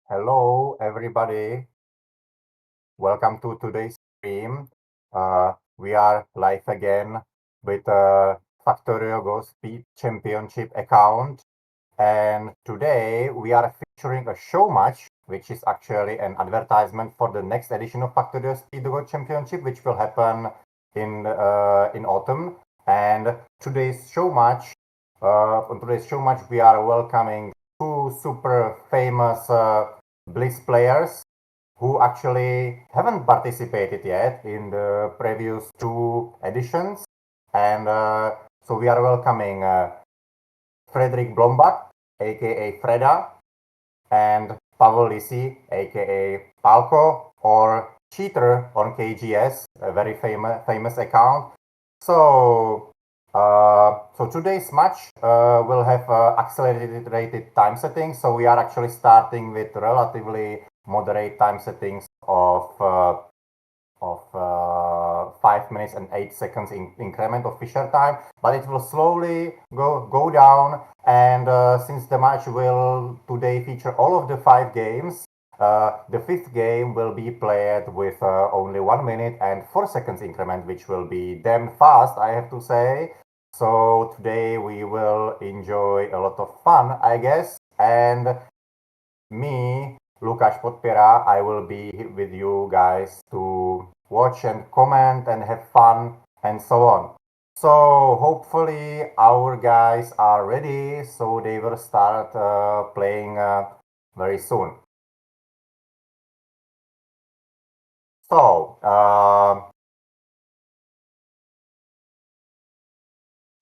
Hello, everybody. Welcome to today's stream. We are live again with Factorio Go Speed Championship account. And today we are featuring a show match, which is actually an advertisement for the next edition of Factorio Speed Go Championship, which will happen in autumn. And on today's show match, we are welcoming two super famous Blitz players who actually haven't participated yet in the previous two editions. And so we are welcoming Fredrik Blomback, aka Freda, and Pavol Lisý, aka Palko, or Cheater on KGS, a very famous account. So today's match will have accelerated time settings. So we are actually starting with relatively moderate time settings of 5 minutes and 8 seconds increment of Fisher time, but it will slowly go down. And since the match will today feature all of the 5 games, the 5th game will be played with only 1 minute and 4 seconds increment, which will be damn fast, I have to say. So today we will enjoy a lot of fun, I guess. And me, Lukas Podpera, I will be with you guys to watch and comment and have fun and so on. So hopefully our guys are ready, so they will start playing very soon. So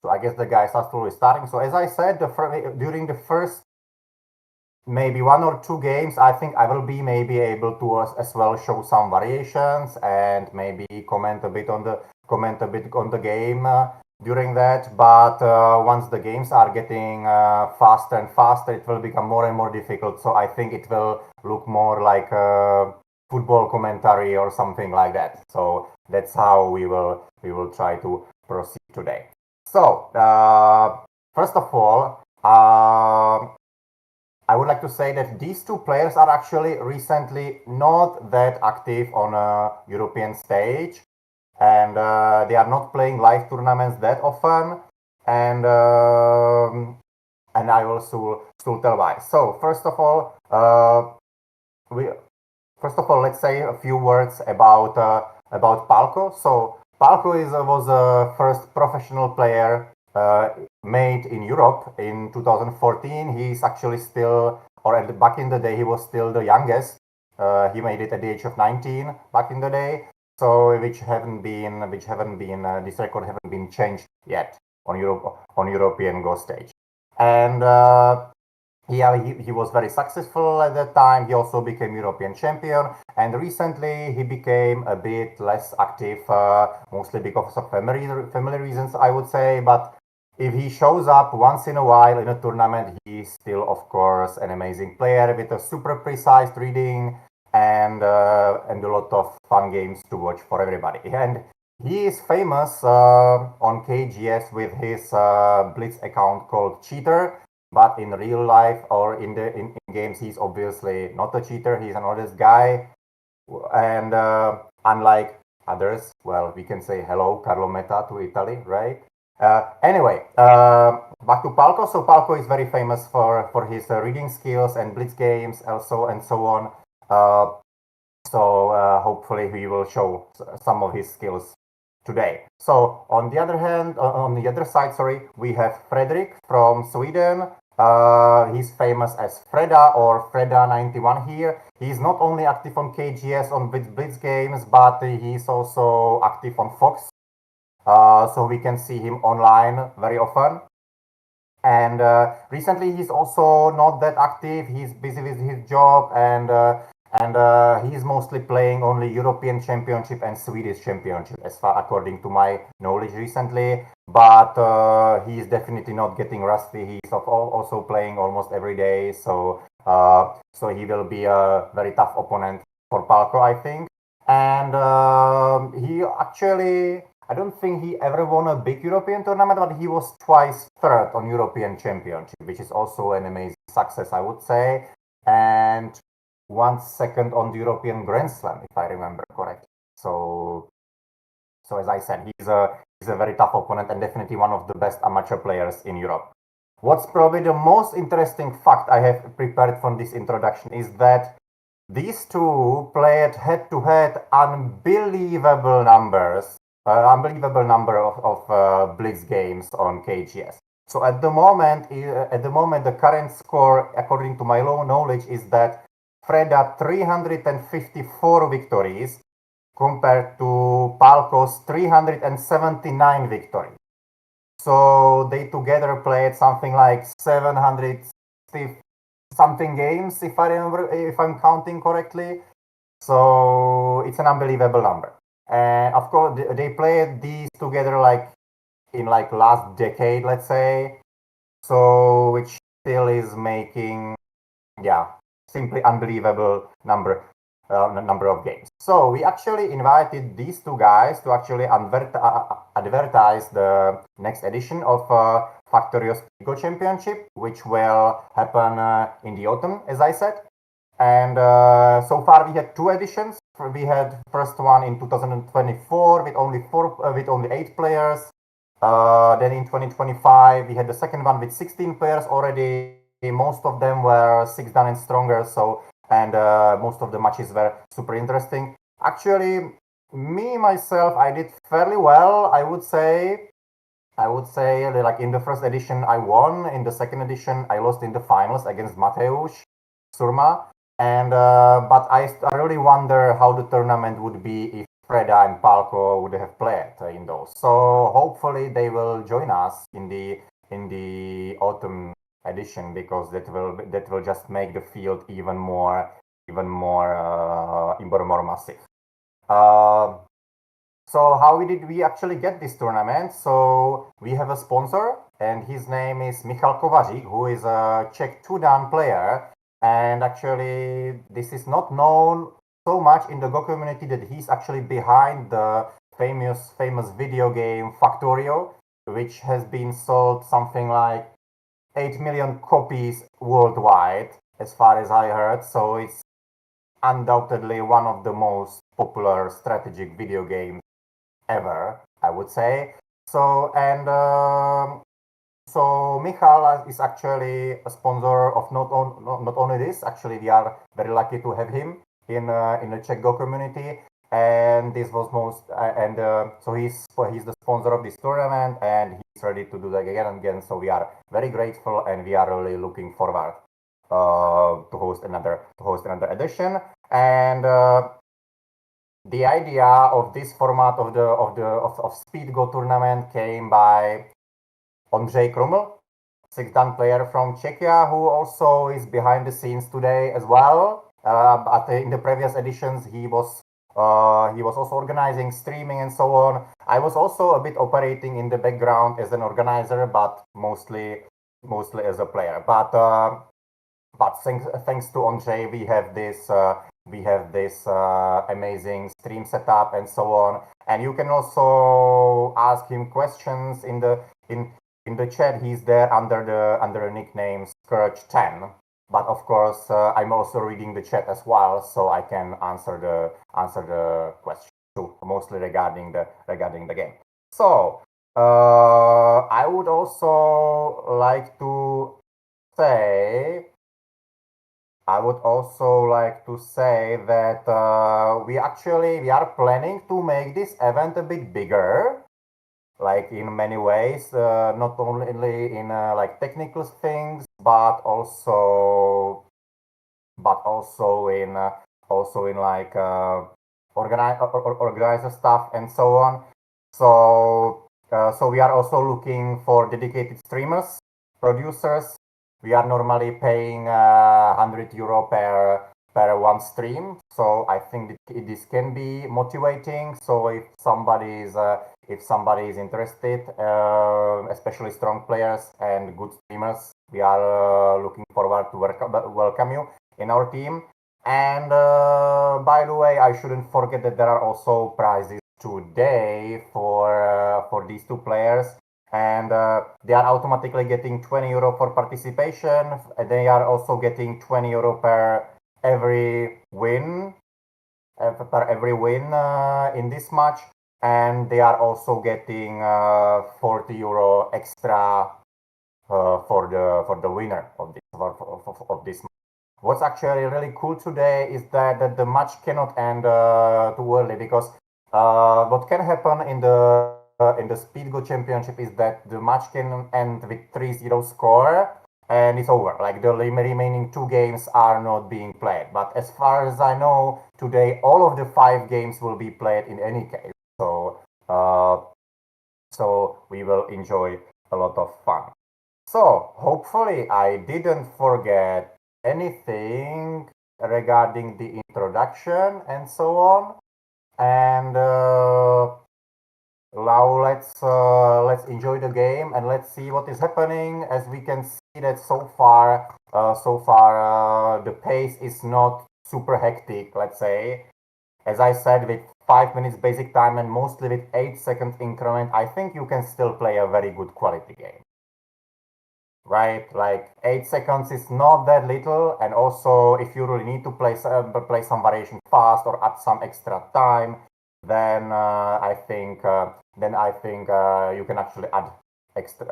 I guess the guys are slowly starting. So as I said, during the first maybe 1 or 2 games, I think I will be maybe able to as well show some variations and maybe comment a bit on the game during that. But once the games are getting faster and faster, it will become more and more difficult. So I think it will look more like a football commentary or something like that. So that's how we will try to proceed today. So first of all, I would like to say that these two players are actually recently not that active on a European stage, and they are not playing live tournaments that often, and I will soon tell why. So first of all, let's say a few words about Palko. So Palko was a first professional player made in Europe in 2014. He's actually still, back in the day, he was still the youngest. He made it at the age of 19 back in the day. So this record haven't been changed yet on European Go stage. And he was very successful at that time. He also became European champion, and recently he became a bit less active, mostly because of family reasons, I would say. But if he shows up once in a while in a tournament, he's still, of course, an amazing player with a super precise reading and a lot of fun games to watch for everybody. And he is famous on KGS with his Blitz account called Cheater. But in real life or in games, he's obviously not a cheater. He's an honest guy, and unlike others, well, we can say hello, Carlo Meta to Italy, right? Anyway, back to Palko. So Palko is very famous for his reading skills and blitz games, also and so on. So hopefully he will show some of his skills today. So on the other hand, on the other side, we have Frederik from Sweden. He's famous as Freda or Freda91 here. He's not only active on KGS on Blitz games, but he's also active on Fox. So we can see him online very often. And recently he's also not that active. He's busy with his job, and he's mostly playing only European Championship and Swedish Championship, as far according to my knowledge recently. But he's definitely not getting rusty. He's also playing almost every day, so he will be a very tough opponent for Palko, I think. And he actually, I don't think he ever won a big European tournament, but he was twice third on European Championship, which is also an amazing success, I would say. And second on the European Grand Slam, if I remember correctly. So as I said, he's a very tough opponent and definitely one of the best amateur players in Europe. What's probably the most interesting fact I have prepared from this introduction is that these two played head-to-head unbelievable number of Blitz games on KGS. So at the moment, the current score, according to my low knowledge, is that Fred had 354 victories compared to Palko's 379 victories. So they together played something like 700 something games, if I'm counting correctly. So it's an unbelievable number. And of course, they played these together like in like last decade, let's say. So which still is making, simply unbelievable number of games. So we actually invited these two guys to actually advertise the next edition of Factorio Speed Go Championship, which will happen in the autumn, as I said. And so far we had two editions. We had first one in 2024 with only 8 players. Then in 2025 we had the second one with 16 players already. Most of them were 6 dan and stronger. And most of the matches were super interesting. Actually, myself, I did fairly well. I would say, like in the first edition, I won. In the second edition, I lost in the finals against Mateusz Surma. And but I really wonder how the tournament would be if Freda and Palko would have played in those. So hopefully they will join us in the autumn edition, because that will just make the field even more massive. So how did we actually get this tournament? So we have a sponsor, and his name is Michal Kovařík, who is a Czech 2-dan player. And actually, this is not known so much in the Go community that he's actually behind the famous video game Factorio, which has been sold something like 8 million copies worldwide, as far as I heard. So it's undoubtedly one of the most popular strategic video games ever, I would say. So so Michal is actually a sponsor of not only this. Actually, we are very lucky to have him in the Czech Go community. And this was so he's the sponsor of this tournament, and he's ready to do that again and again. So we are very grateful, and we are really looking forward to host another edition. And the idea of this format of Speed Go tournament came by Ondrej Kruml, 6-dan player from Czechia, who also is behind the scenes today as well. But in the previous editions, he was also organizing, streaming, and so on. I was also a bit operating in the background as an organizer, but mostly as a player. But thanks to Ondrej, we have this amazing stream setup and so on. And you can also ask him questions in the chat. He's there under the nickname Scourge10. But of course, I'm also reading the chat as well, so I can answer the question too, mostly regarding the game. So I would also like to say that we are planning to make this event a bit bigger, like in many ways, not only in like technical things, but also in like organizer stuff and so on. So we are also looking for dedicated streamers, producers. We are normally paying €100 per one stream. So I think this can be motivating. So if somebody is interested, especially strong players and good streamers, we are looking forward to welcome you in our team. And by the way, I shouldn't forget that there are also prizes today for these two players. And they are automatically getting €20 for participation. They are also getting €20 per every win in this match, and they are also getting €40 extra for the winner of this match. What's actually really cool today is that the match cannot end too early, because what can happen in the Speed Go Championship is that the match can end with 3-0 score and it's over. Like the remaining 2 games are not being played. But as far as I know, today all of the 5 games will be played in any case. So we will enjoy a lot of fun. So hopefully I didn't forget anything regarding the introduction and so on. And now let's enjoy the game and let's see what is happening. As we can see that so far the pace is not super hectic, let's say. As I said, with 5 minutes basic time and mostly with 8-second increment, I think you can still play a very good quality game. Right, like 8 seconds is not that little, and also if you really need to play some variation fast or add some extra time, then I think you can actually add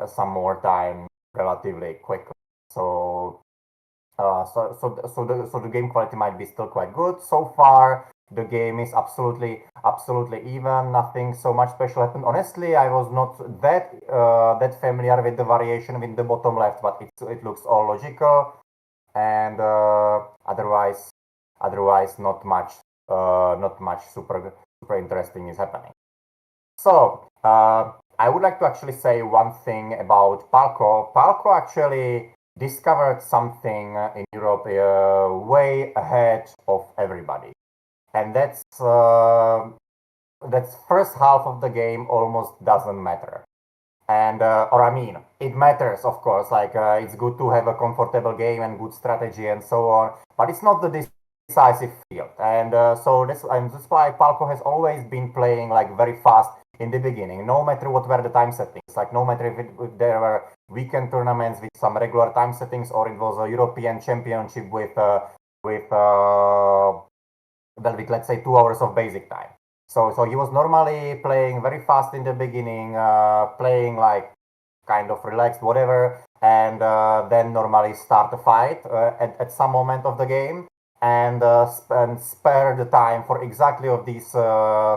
some more time relatively quickly. So the game quality might be still quite good so far. The game is absolutely even. Nothing so much special happened. Honestly, I was not that familiar with the variation in the bottom left, but it looks all logical, and otherwise not much super interesting is happening. So I would like to actually say one thing about Palco. Palco actually discovered something in Europe way ahead of everybody. And that's first half of the game almost doesn't matter. And it matters, of course. Like it's good to have a comfortable game and good strategy and so on, but it's not the decisive field. And so that's why Palco has always been playing like very fast in the beginning, no matter what were the time settings. Like no matter if there were weekend tournaments with some regular time settings, or it was a European Championship with let's say 2 hours of basic time. So he was normally playing very fast in the beginning, playing like kind of relaxed, whatever, and then normally start a fight at some moment of the game, and spare the time for exactly of these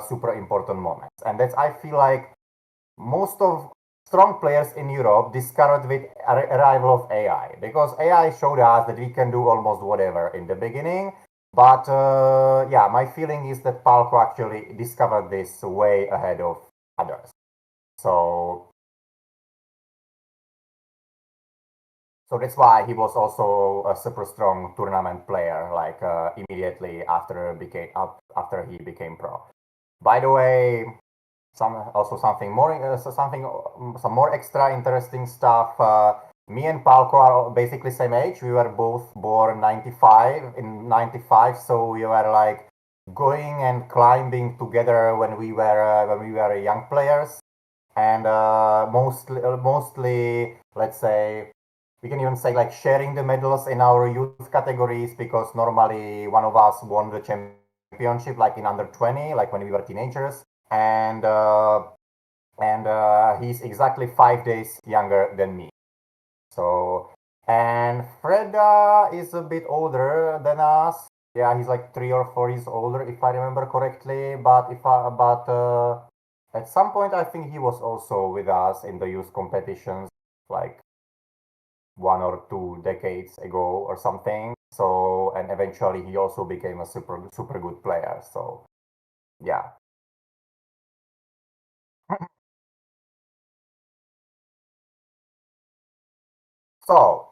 super important moments. And that's, I feel like, most of strong players in Europe discovered with arrival of AI, because AI showed us that we can do almost whatever in the beginning. But yeah, my feeling is that Palco actually discovered this way ahead of others. So that's why he was also a super strong tournament player, like immediately after he became pro. By the way, some more extra interesting stuff. Me and Palco are basically same age. We were both born in 95, so we were like going and climbing together when we were young players, and mostly, let's say, we can even say like sharing the medals in our youth categories, because normally one of us won the championship like in under 20, like when we were teenagers, and he's exactly 5 days younger than me. So, and Freda is a bit older than us. Yeah, he's like 3 or 4 years older, if I remember correctly. But at some point, I think he was also with us in the youth competitions, like 1 or 2 decades ago or something. So, and eventually he also became a super good player. So, yeah. So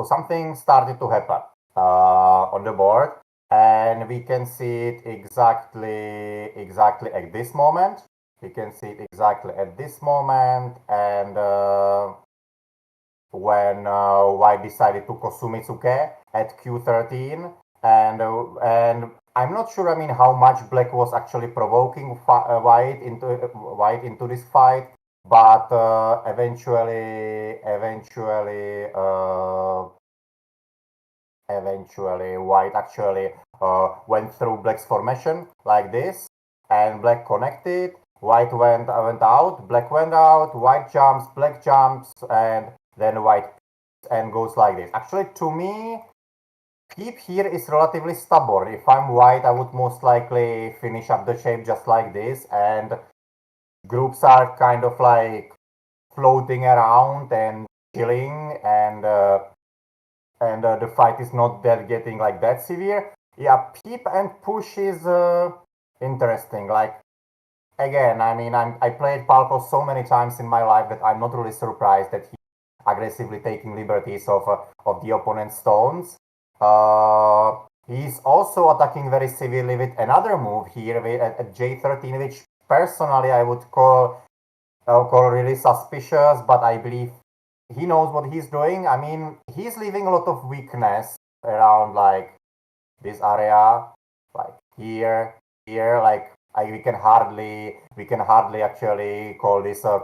something started to happen on the board, and we can see it exactly at this moment. We can see it exactly at this moment, and when White decided to Kosumitsuke at Q13, and I'm not sure. I mean, how much Black was actually provoking White into this fight. but eventually white actually went through black's formation like this, and black connected. White went out, black went out, white jumps, black jumps, and then white and goes like this. Actually, to me, peep here is relatively stubborn. If I'm white, I would most likely finish up the shape just like this, and groups are kind of like floating around and chilling, and the fight is not that getting like that severe. Yeah, peep and push is interesting. Like, again, I mean, I played Palco so many times in my life that I'm not really surprised that he's aggressively taking liberties of the opponent's stones. He's also attacking very severely with another move here at J13, which personally I would call really suspicious, but I believe he knows what he's doing. I mean, he's leaving a lot of weakness around like this area, like here, like we can hardly actually call this a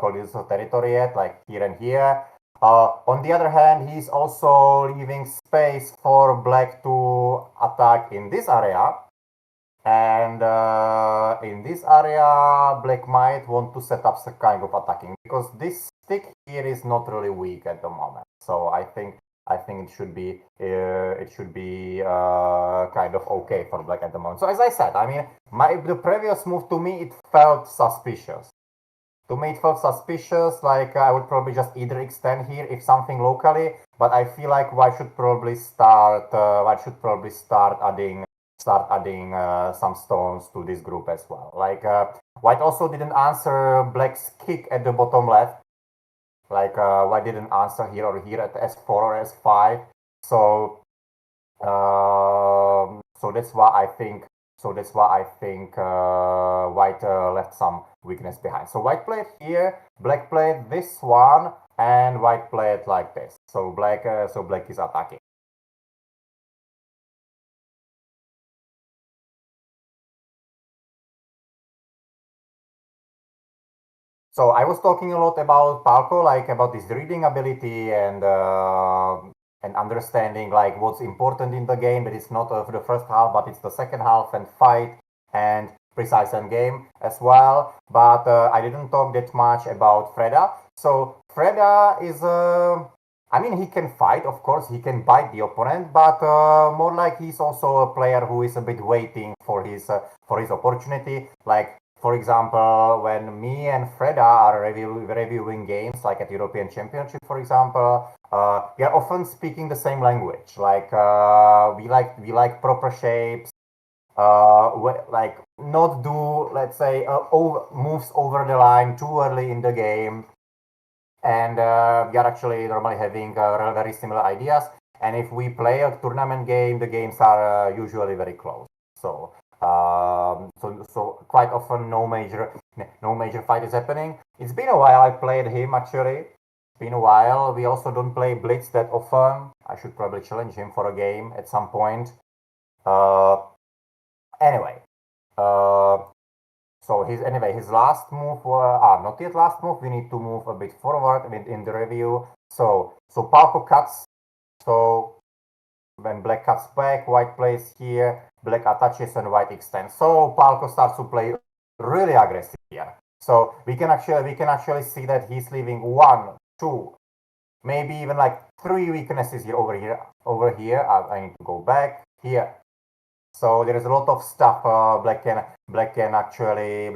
territory yet, like here and here. On the other hand, he's also leaving space for black to attack in this area. And in this area, black might want to set up some kind of attacking, because this stick here is not really weak at the moment. So I think it should be kind of okay for black at the moment. So as I said, I mean, the previous move, to me it felt suspicious. Like I would probably just either extend here if something locally, but I feel like white should probably start adding some stones to this group as well. Like white also didn't answer black's kick at the bottom left. Like white didn't answer here or here at S4 or S5. So that's why I think white left some weakness behind. So white played here, black played this one, and white played like this. So black is attacking. So I was talking a lot about Palco, like about this reading ability and understanding like what's important in the game. That it's not for the first half, but it's the second half and fight and precise end game as well. But I didn't talk that much about Freda. So Freda is, I mean, he can fight, of course, he can bite the opponent, but more like he's also a player who is a bit waiting for his opportunity. Like, for example, when me and Freda are reviewing games, like at European Championship, for example, we are often speaking the same language. Like we like proper shapes, like not do, let's say, moves over the line too early in the game, and we are actually normally having very similar ideas. And if we play a tournament game, the games are usually very close. So so quite often no major fight is happening. It's been a while I played him actually. It's been a while. We also don't play Blitz that often. I should probably challenge him for a game at some point. Anyway, so his last move not yet last move. We need to move a bit forward in the review. So Palco cuts. So when black cuts back, white plays here, black attaches and white extends. So Palco starts to play really aggressive here. So we can actually see that he's leaving 1, 2, maybe even like 3 weaknesses here over here. I need to go back here. So there is a lot of stuff black can actually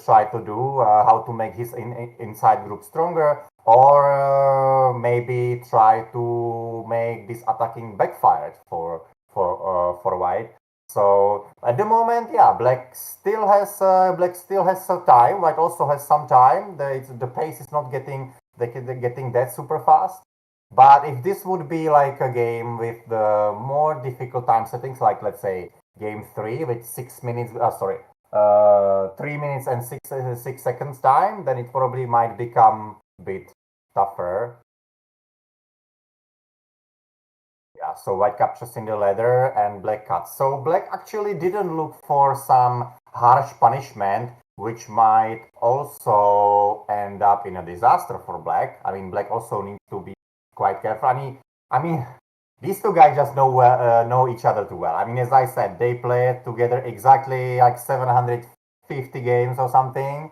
try to do, how to make his inside group stronger, or maybe try to make this attacking backfired for white. So at the moment, yeah, black still has some time. White also has some time. The pace is not getting that super fast. But if this would be like a game with the more difficult time settings, like let's say game 3 with 6 minutes, 3 minutes and 6 seconds time, then it probably might become a bit tougher. Yeah, so white captures in the ladder and black cuts. So black actually didn't look for some harsh punishment. which might also end up in a disaster for Black. I mean, Black also needs to be quite careful. I mean, these two guys just know each other too well. I mean, as I said, they played together exactly like 750 games or something.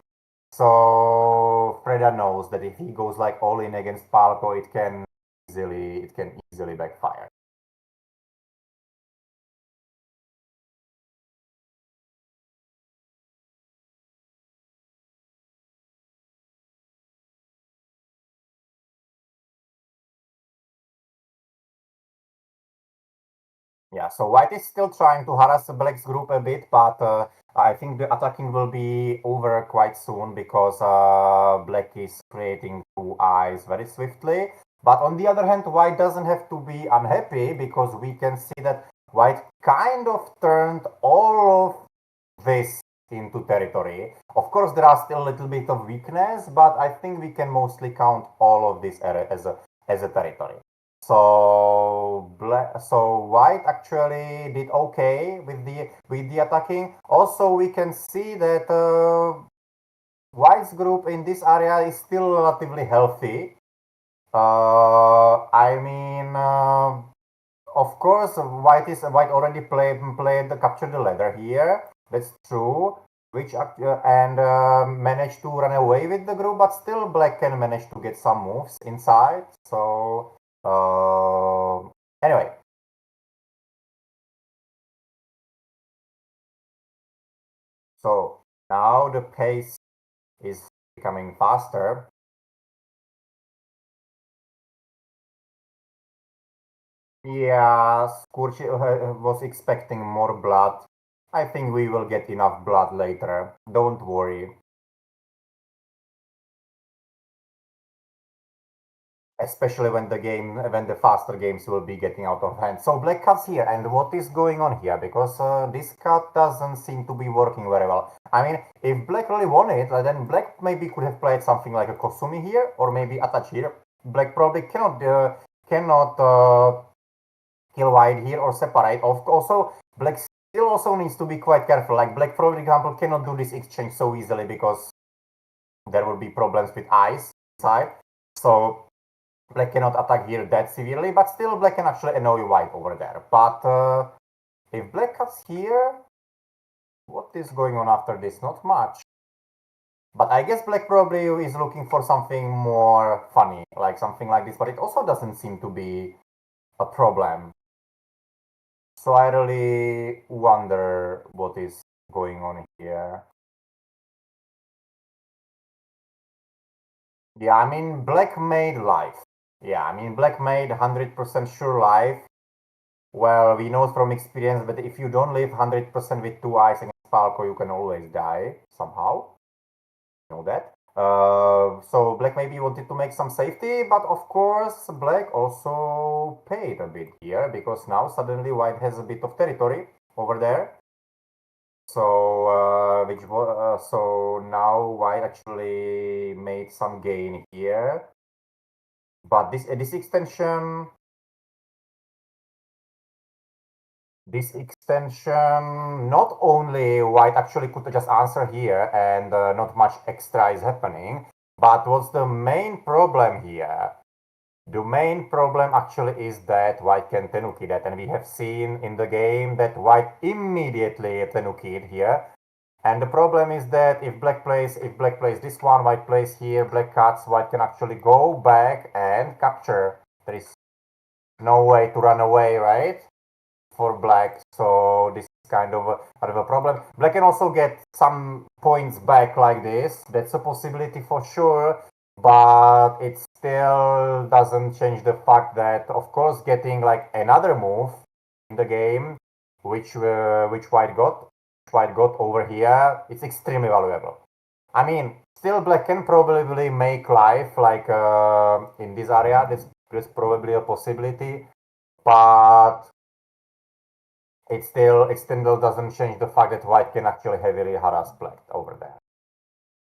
So Freda knows that if he goes like all in against Palko, it can easily backfire. Yeah, so White is still trying to harass the Black's group a bit, but I think the attacking will be over quite soon because Black is creating two eyes very swiftly. But on the other hand, White doesn't have to be unhappy because we can see that White kind of turned all of this into territory. Of course, there are still a little bit of weakness, but I think we can mostly count all of this as a territory. So White actually did okay with the attacking. Also, we can see that White's group in this area is still relatively healthy. I mean, of course, White already played the capture the ladder here. That's true. Which and managed to run away with the group, but still Black can manage to get some moves inside. So anyway, so now the pace is becoming faster. Yeah, Skurchi was expecting more blood. I think we will get enough blood later. Don't worry. Especially when the faster games will be getting out of hand. So Black cuts here, and what is going on here? Because this cut doesn't seem to be working very well. I mean, if Black really won it, then Black maybe could have played something like a Kosumi here, or maybe Attach here. Black probably cannot kill White here or separate. Also, Black still also needs to be quite careful. Like Black, for example, cannot do this exchange so easily because there will be problems with eyes inside. So Black cannot attack here that severely, but still Black can actually annoy White over there. But if Black cuts here, what is going on after this? Not much. But I guess Black probably is looking for something more funny, like something like this, but it also doesn't seem to be a problem. So I really wonder what is going on here. Yeah, I mean, Black made life. Yeah, I mean, Black made 100% sure life. Well, we know from experience that if you don't live 100% with two eyes against Falco, you can always die somehow. You know that. So Black maybe wanted to make some safety, but of course Black also paid a bit here because now suddenly White has a bit of territory over there. So so now White actually made some gain here, but this extension not only White actually could just answer here and not much extra is happening, but what's the main problem here? The main problem actually is that White can Tenuki that, and we have seen in the game that White immediately Tenuki'd here. And the problem is that if Black plays this one, White plays here, Black cuts, White can actually go back and capture. There is no way to run away, right? For Black, so this is kind of a problem. Black can also get some points back like this. That's a possibility for sure, but it still doesn't change the fact that, of course, getting like another move in the game, which White got over here, it's extremely valuable. I mean, still Black can probably make life like in this area. That's probably a possibility, but it still doesn't change the fact that White can actually heavily harass Black over there.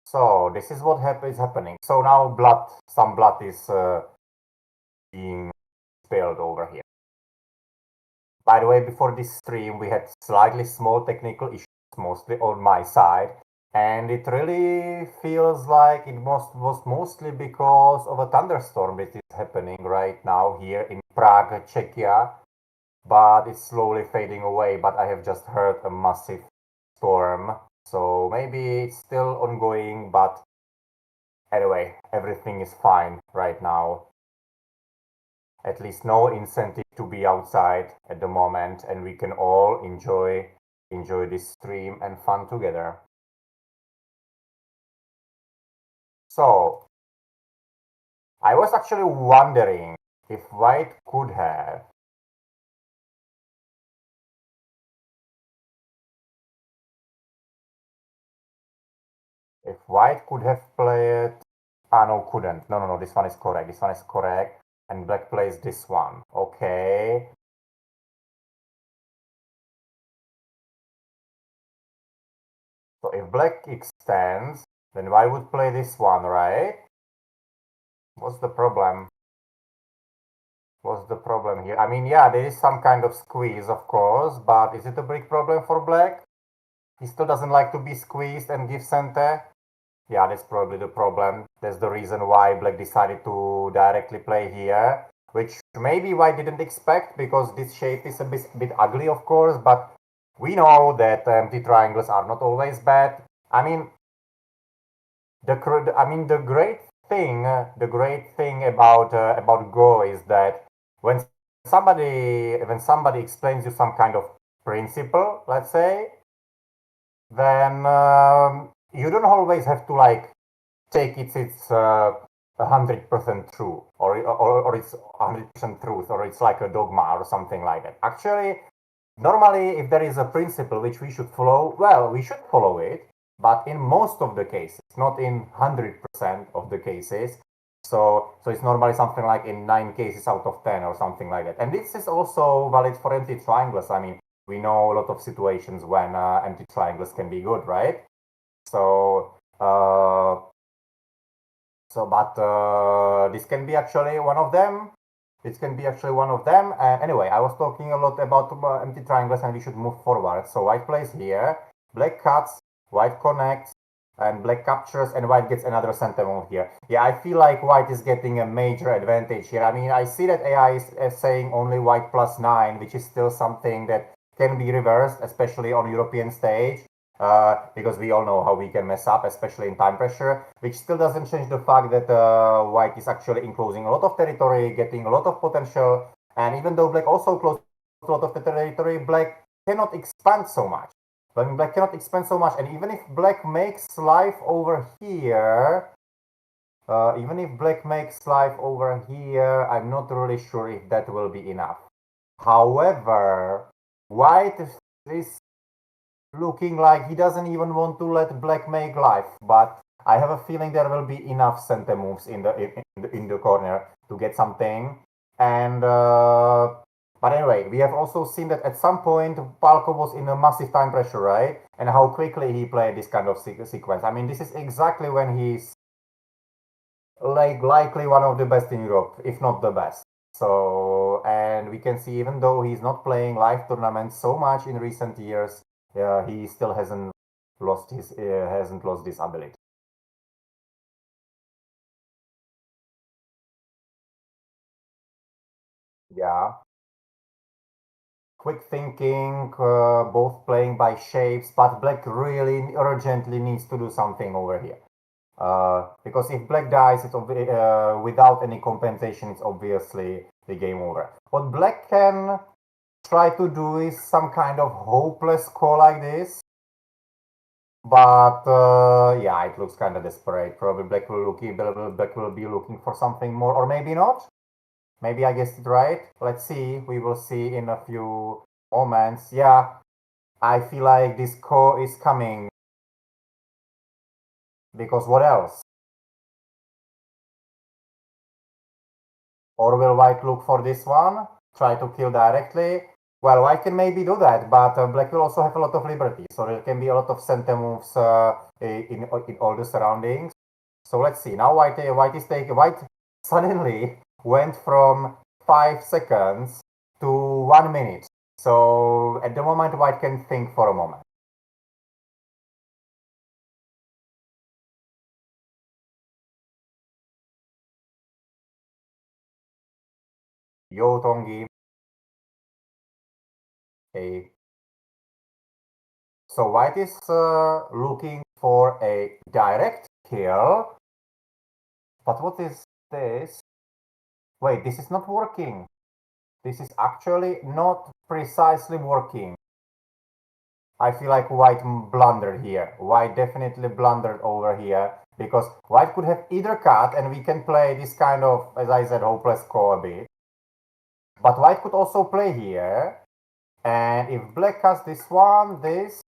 So this is what is happening. So now some blood is being spilled over here. By the way, before this stream, we had slightly small technical issues, mostly on my side. And it really feels like it was mostly because of a thunderstorm that is happening right now here in Prague, Czechia. But it's slowly fading away. But I have just heard a massive storm. So maybe it's still ongoing, but anyway, everything is fine right now. At least no incentive to be outside at the moment, and we can all enjoy this stream and fun together. So I was actually wondering if White could have played. Ah, no, couldn't. No, this one is correct. This one is correct. And Black plays this one. Okay. So if Black extends, then White would play this one, right? What's the problem? What's the problem here? I mean, yeah, there is some kind of squeeze, of course, but is it a big problem for Black? He still doesn't like to be squeezed and give center. Yeah, that's probably the problem. That's the reason why Black decided to directly play here, which maybe White didn't expect, because this shape is a bit ugly, of course, but we know that empty triangles are not always bad. I mean, the great thing about Go is that when somebody explains you some kind of principle, let's say, then you don't always have to like take it's 100% true, or it's 100% truth, or it's like a dogma or something like that. Actually, normally, if there is a principle which we should follow, well, we should follow it, but in most of the cases, not in 100% of the cases. So it's normally something like in 9 cases out of 10 or something like that. And this is also valid for empty triangles. I mean, we know a lot of situations when empty triangles can be good, right? So, but this can be actually one of them. Anyway, I was talking a lot about empty triangles, and we should move forward. So White plays here, Black cuts, White connects, and Black captures, and White gets another center move here. Yeah, I feel like White is getting a major advantage here. I mean, I see that AI is saying only White +9, which is still something that can be reversed, especially on European stage. Because we all know how we can mess up, especially in time pressure, which still doesn't change the fact that White is actually enclosing a lot of territory, getting a lot of potential, and even though Black also closed a lot of the territory, Black cannot expand so much. And even if Black makes life over here, I'm not really sure if that will be enough. However, White is looking like he doesn't even want to let Black make life, but I have a feeling there will be enough center moves in the corner to get something. And but anyway, we have also seen that at some point Palko was in a massive time pressure, right? And how quickly he played this kind of sequence. I mean, this is exactly when he's like likely one of the best in Europe, if not the best. So, and we can see, even though he's not playing live tournaments so much in recent years, he still hasn't lost this ability. Yeah. Quick thinking, both playing by shapes, but Black really urgently needs to do something over here. Because if Black dies, it's without any compensation, it's obviously the game over. What Black can try to do is some kind of hopeless call like this. But yeah, it looks kind of desperate. Probably Black will be looking for something more, or maybe not. Maybe I guessed it right. Let's see. We will see in a few moments. Yeah, I feel like this call is coming. Because what else? Or will White look for this one? Try to kill directly? Well, White can maybe do that, but Black will also have a lot of liberty. So there can be a lot of center moves in all the surroundings. So let's see. Now White suddenly went from 5 seconds to 1 minute. So at the moment, White can think for a moment. Yotongi. A. So white is looking for a direct kill. But what is this? Wait, this is not working. This is actually not precisely working. I feel like white blundered here. White definitely blundered over here because white could have either cut and we can play this kind of, as I said, hopeless call a bit. But white could also play here. And if black has this one, this.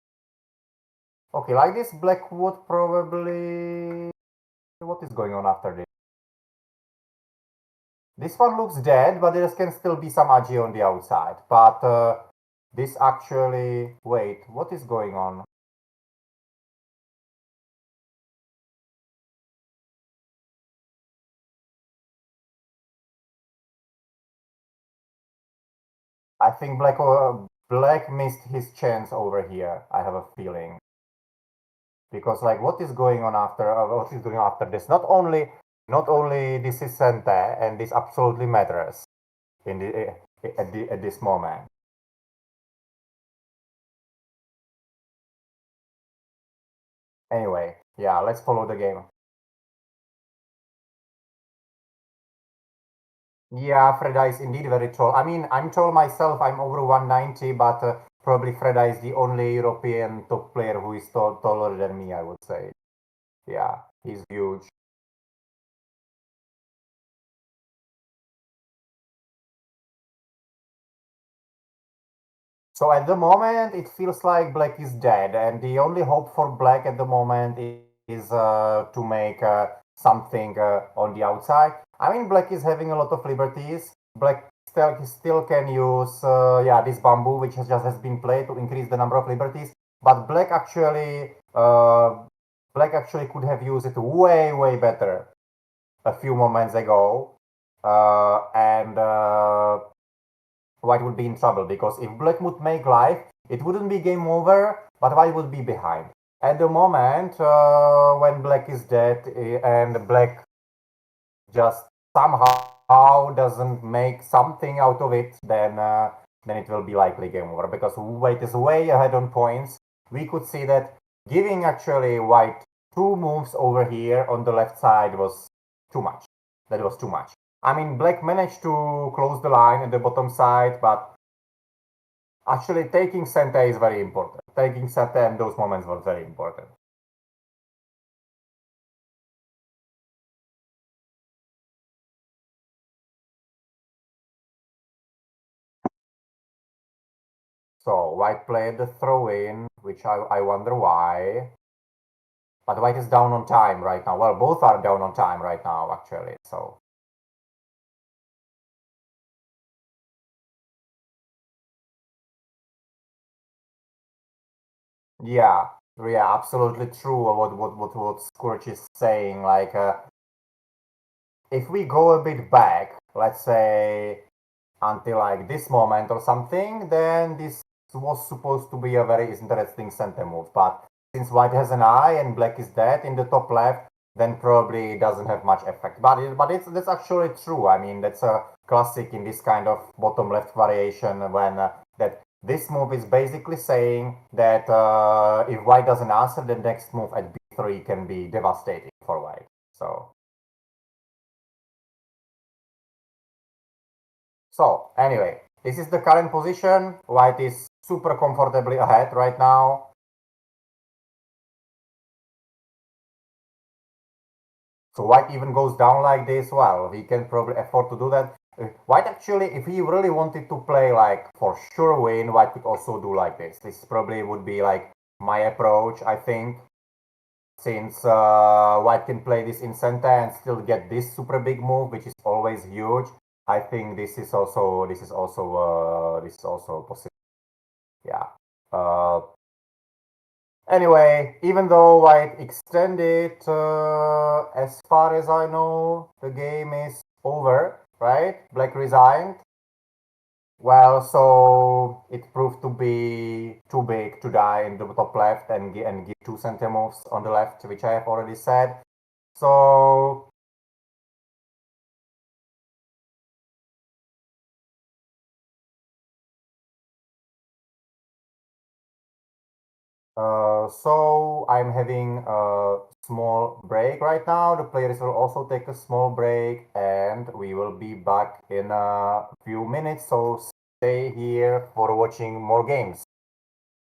Okay, like this, black would probably. What is going on after this? This one looks dead, but there can still be some agi on the outside. But this actually. Wait, what is going on? I think black missed his chance over here. I have a feeling because like what is going on after this? Not only this is Sente and this absolutely matters in at this moment. Anyway, yeah, let's follow the game. Yeah, Freda is indeed very tall. I mean, I'm tall myself. I'm over 190, but probably Freda is the only European top player who is taller than me, I would say. Yeah, he's huge. So at the moment, it feels like black is dead, and the only hope for black at the moment is to make something on the outside. I mean, black is having a lot of liberties. Black still can use yeah, this bamboo, which has been played to increase the number of liberties. But black actually could have used it way better a few moments ago, and white would be in trouble because if black would make life, it wouldn't be game over, but white would be behind. At the moment, when black is dead and black just somehow doesn't make something out of it, then it will be likely game over because white is way ahead on points. We could see that giving actually white two moves over here on the left side was too much. That was too much. I mean, black managed to close the line at the bottom side, but actually taking Sente is very important. Taking Sente and those moments were very important. So white played the throw-in, which I wonder why. But white is down on time right now. Well, both are down on time right now, actually. So yeah, yeah, absolutely true. What Scorch is saying. Like, if we go a bit back, let's say until like this moment or something, then this was supposed to be a very interesting center move. But since white has an eye and black is dead in the top left, then probably it doesn't have much effect. But that's actually true. I mean, that's a classic in this kind of bottom left variation when that this move is basically saying that if white doesn't answer, the next move at b3 can be devastating for white. So anyway, this is the current position. White is super comfortably ahead right now. So white even goes down like this. Well, he can probably afford to do that. White actually, if he really wanted to play like for sure win, white could also do like this. This probably would be like my approach, I think. Since white can play this in center and still get this super big move, which is always huge. I think this is also possible. Yeah. Anyway, even though white extended, as far as I know, the game is over, right? Black resigned. Well, so it proved to be too big to die in the top left and give two center moves on the left, which I have already said. So So I'm having a small break right now. The players will also take a small break, and we will be back in a few minutes. So stay here for watching more games.